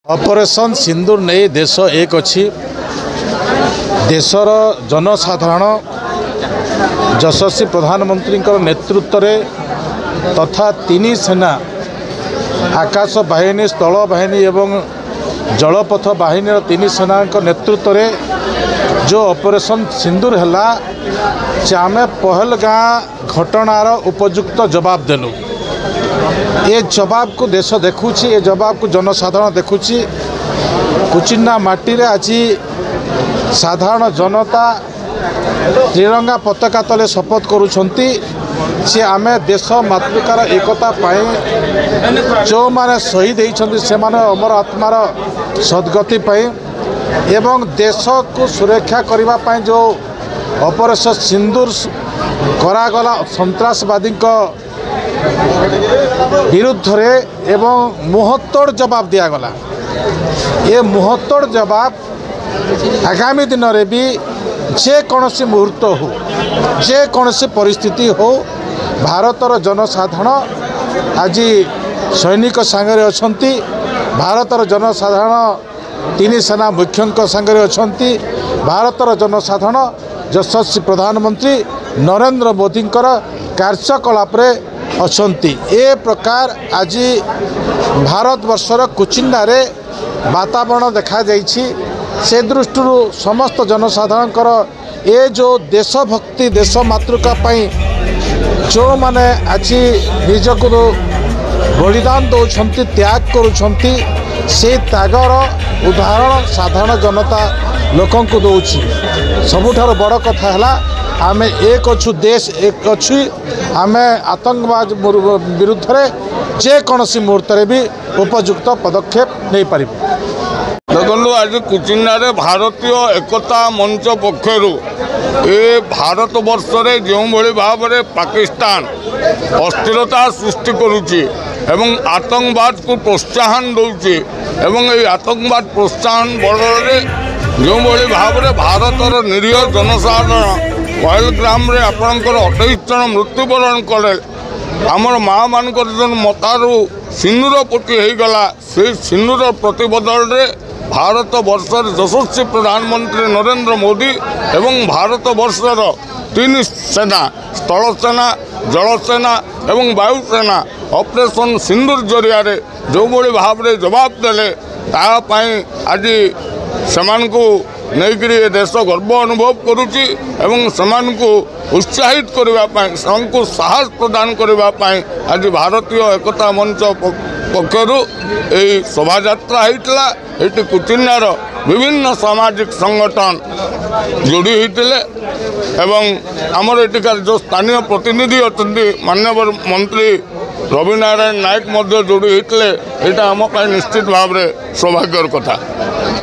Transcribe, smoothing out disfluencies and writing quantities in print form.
Operation सिंदूर नहीं देश एक अच्छी देशर जनसाधारण यशस्वी प्रधानमंत्री नेतृत्व में तथा तीन सेना आकाश बाहिनी स्थल बाहिनी एवं जलपथ बाहिनी तीन सेना नेतृत्व में जो ऑपरेशन सिंदूर है से आम पहलगाँ घटनार उपयुक्त जवाब देलु। ये जवाब को देश देखुची, ये जवाब को जनसाधारण देखुची। कुचिन्ना माटी रे आज साधारण जनता त्रिरंगा पताका तले शपथ करुछंती से आम देश मातृकार एकता पाई जो माने शहीद होती से अमर आत्मार सद्गति पाई एवं देश को सुरक्षा करने जो ऑपरेशन सिंदूर करागला सन्त्रासवादी विरुद्ध रे एवं मुहत्तोड़ जवाब दिगला। ये मुहत्तोड़ जवाब आगामी दिन में भी जेकोसी मुहूर्त हो जेकोसी परिस्थिति हो भारतर जनसाधारण आज सैनिक सांगरे अछंती। भारतर जनसाधारण तीन सेना मुख्यों सांगरे अछंती। भारतर जनसाधारण यशस्वी प्रधानमंत्री नरेंद्र मोदी कार्यकलाप अछंती। ए प्रकार आज भारतवर्षर कुचिन्डारे वातावरण देखा जाइछि। से दृष्टि समस्त जनसाधारण ये जो देशभक्ति देश मातृका जो माने आज निजक बलिदान दौरान त्याग करुछंती से त्यागर उदाहरण साधारण जनता लोकों को दौची। सबुठार बड़ कथा है आम एक अच्छु देश एक अच्छी आम आतंकवाद विरुद्ध में जेकोसी मुहूर्त भी उपयुक्त पदक्षेप नहीं पार। देखो आज कुचिन्ना भारतीय एकता मंच पक्षर ये भारत वर्ष में जो भाव में पाकिस्तान अस्थिरता सृष्टि करुच्ची एवं आतंकवाद को प्रोत्साहन दूची एवं ये आतंकवाद प्रोत्साहन बड़े जो भाव में भारतर निरीह जनसाधारण पहलग्राम रे आपणकर 28 जन मृत्युवरण कले आमर माँ मान मतारू सिंदूर पोटी होगला से सिंदूर प्रतिबदल रे भारत वर्षर यशस्वी प्रधानमंत्री नरेंद्र मोदी एवं भारत वर्षर तीन सेना स्थल सेना जलसेना एवं वायुसेना ऑपरेशन सिंदूर जरिया जो भाव में जवाब देले तापाई आज सेमानकु नहींकि देश गर्व अनुभव करुच्ची एवं सेमानकु उत्साहित करने साहस प्रदान करने आज भारतीय एकता मंच पक्षर यही शोभा यात्रा होता ये कुचिन्नार विभिन्न सामाजिक संगठन जोड़ी होते एवं आमर एटिकार जो स्थानीय प्रतिनिधि अच्छा माननीय मंत्री रवि नारायण नायक जोड़ी होते यहाँ आम निश्चित भाव में सौभाग्यर कथा।